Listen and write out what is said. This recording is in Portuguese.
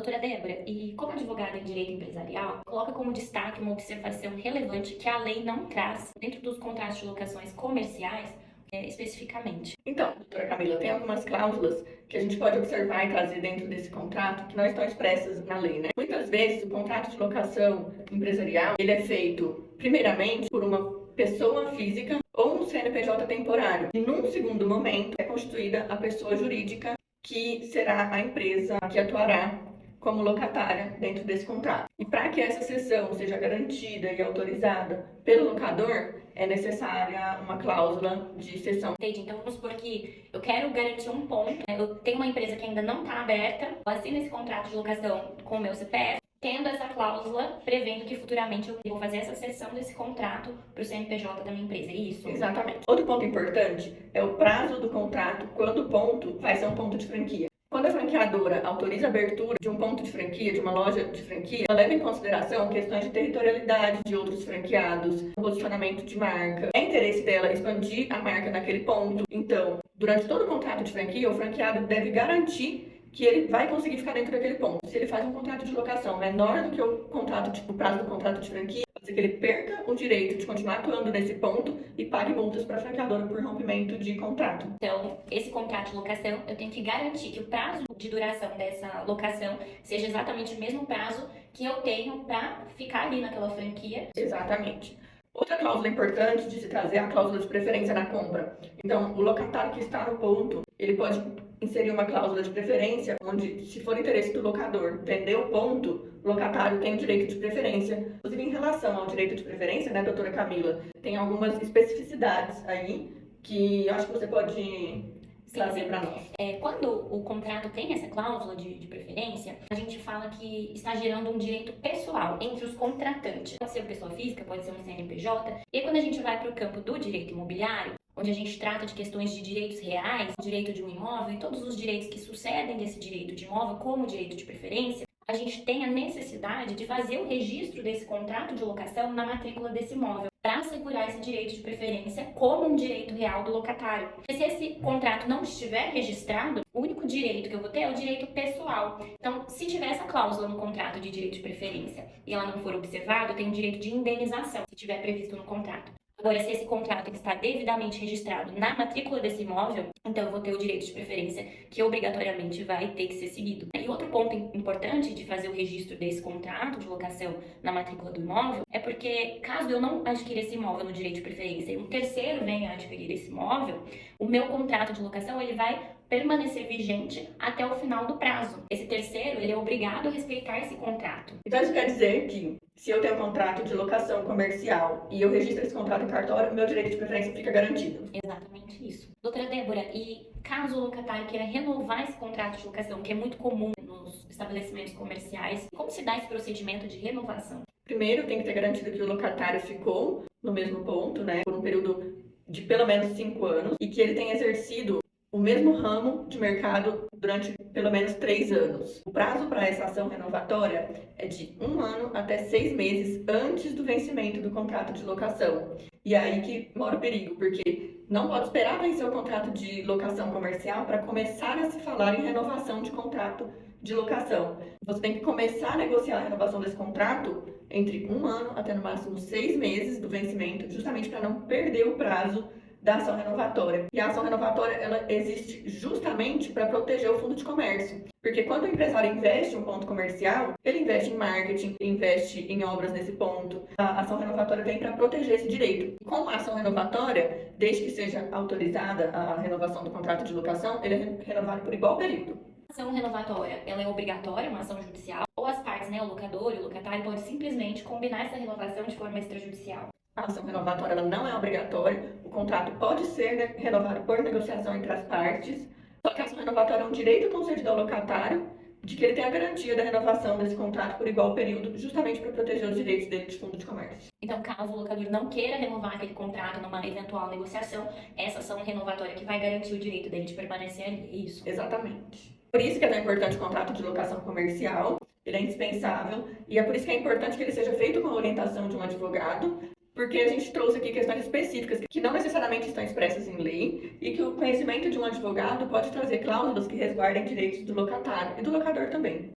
Doutora Débora, e como advogada em direito empresarial, coloca como destaque uma observação relevante que a lei não traz dentro dos contratos de locações comerciais, especificamente. Então, doutora Camila, tem algumas cláusulas que a gente pode observar e trazer dentro desse contrato que não estão expressas na lei, né? Muitas vezes o contrato de locação empresarial, ele é feito primeiramente por uma pessoa física ou um CNPJ temporário. E num segundo momento é constituída a pessoa jurídica que será a empresa que atuará como locatária dentro desse contrato. E para que essa cessão seja garantida e autorizada pelo locador, é necessária uma cláusula de cessão. Entendi. Então vamos supor que eu quero garantir um ponto, né? Eu tenho uma empresa que ainda não está aberta, eu assino esse contrato de locação com o meu CPF, tendo essa cláusula prevendo que futuramente eu vou fazer essa cessão desse contrato para o CNPJ da minha empresa, é isso? Exatamente. Outro ponto importante é o prazo do contrato, quando o ponto vai ser um ponto de franquia. Quando a franqueadora autoriza a abertura de um ponto de franquia, de uma loja de franquia, ela leva em consideração questões de territorialidade de outros franqueados, posicionamento de marca. É interesse dela expandir a marca naquele ponto. Então, durante todo o contrato de franquia, o franqueado deve garantir que ele vai conseguir ficar dentro daquele ponto. Se ele faz um contrato de locação menor do que o prazo do contrato de franquia, pode ser que ele perca o direito de continuar atuando nesse ponto e pague multas para a franqueadora por rompimento de contrato. Então, esse contrato de locação, eu tenho que garantir que o prazo de duração dessa locação seja exatamente o mesmo prazo que eu tenho para ficar ali naquela franquia. Exatamente. Outra cláusula importante de se trazer é a cláusula de preferência na compra. Então, o locatário que está no ponto, ele pode inserir uma cláusula de preferência, onde, se for interesse do locador vender o ponto, o locatário tem o direito de preferência. Inclusive, em relação ao direito de preferência, né, doutora Camila, tem algumas especificidades aí que eu acho que você pode trazer para nós. Quando o contrato tem essa cláusula de preferência, a gente fala que está gerando um direito pessoal entre os contratantes. Pode ser uma pessoa física, pode ser um CNPJ. E quando a gente vai para o campo do direito imobiliário, onde a gente trata de questões de direitos reais, direito de um imóvel e todos os direitos que sucedem desse direito de imóvel, como direito de preferência, a gente tem a necessidade de fazer o registro desse contrato de locação na matrícula desse imóvel, para assegurar esse direito de preferência como um direito real do locatário. Porque se esse contrato não estiver registrado, o único direito que eu vou ter é o direito pessoal. Então, se tiver essa cláusula no contrato de direito de preferência e ela não for observada, eu tenho direito de indenização, se tiver previsto no contrato. Agora, se esse contrato está devidamente registrado na matrícula desse imóvel, então eu vou ter o direito de preferência que obrigatoriamente vai ter que ser seguido. E outro ponto importante de fazer o registro desse contrato de locação na matrícula do imóvel é porque, caso eu não adquira esse imóvel no direito de preferência e um terceiro venha a adquirir esse imóvel, o meu contrato de locação ele vai permanecer vigente até o final do prazo. Esse terceiro, ele é obrigado a respeitar esse contrato. Então, isso quer dizer que, se eu tenho um contrato de locação comercial e eu registro esse contrato em cartório, meu direito de preferência fica garantido. Exatamente isso. Doutora Débora, e caso o locatário queira renovar esse contrato de locação, que é muito comum nos estabelecimentos comerciais, como se dá esse procedimento de renovação? Primeiro, tem que ter garantido que o locatário ficou no mesmo ponto, né, por um período de pelo menos 5 anos e que ele tenha exercido o mesmo ramo de mercado durante pelo menos 3 anos. O prazo para essa ação renovatória é de 1 ano até 6 meses antes do vencimento do contrato de locação. E é aí que mora o perigo, porque não pode esperar vencer o contrato de locação comercial para começar a se falar em renovação de contrato de locação. Você tem que começar a negociar a renovação desse contrato entre 1 ano até no máximo 6 meses do vencimento, justamente para não perder o prazo da ação renovatória. E a ação renovatória, ela existe justamente para proteger o fundo de comércio. Porque quando o empresário investe em um ponto comercial, ele investe em marketing, ele investe em obras nesse ponto. A ação renovatória vem para proteger esse direito. E com a ação renovatória, desde que seja autorizada a renovação do contrato de locação, ele é renovado por igual período. A ação renovatória, ela é obrigatória, uma ação judicial, ou as partes, né, o locador e o locatário, podem simplesmente combinar essa renovação de forma extrajudicial. A ação renovatória ela não é obrigatória, o contrato pode ser renovado por negociação entre as partes, só que a ação renovatória é um direito concedido ao locatário de que ele tenha a garantia da renovação desse contrato por igual período, justamente para proteger os direitos dele de fundo de comércio. Então, caso o locador não queira renovar aquele contrato numa eventual negociação, essa ação renovatória que vai garantir o direito dele de permanecer ali, é isso? Exatamente. Por isso que é tão importante o contrato de locação comercial, ele é indispensável, e é por isso que é importante que ele seja feito com a orientação de um advogado, porque a gente trouxe aqui questões específicas que não necessariamente estão expressas em lei e que o conhecimento de um advogado pode trazer cláusulas que resguardem direitos do locatário e do locador também.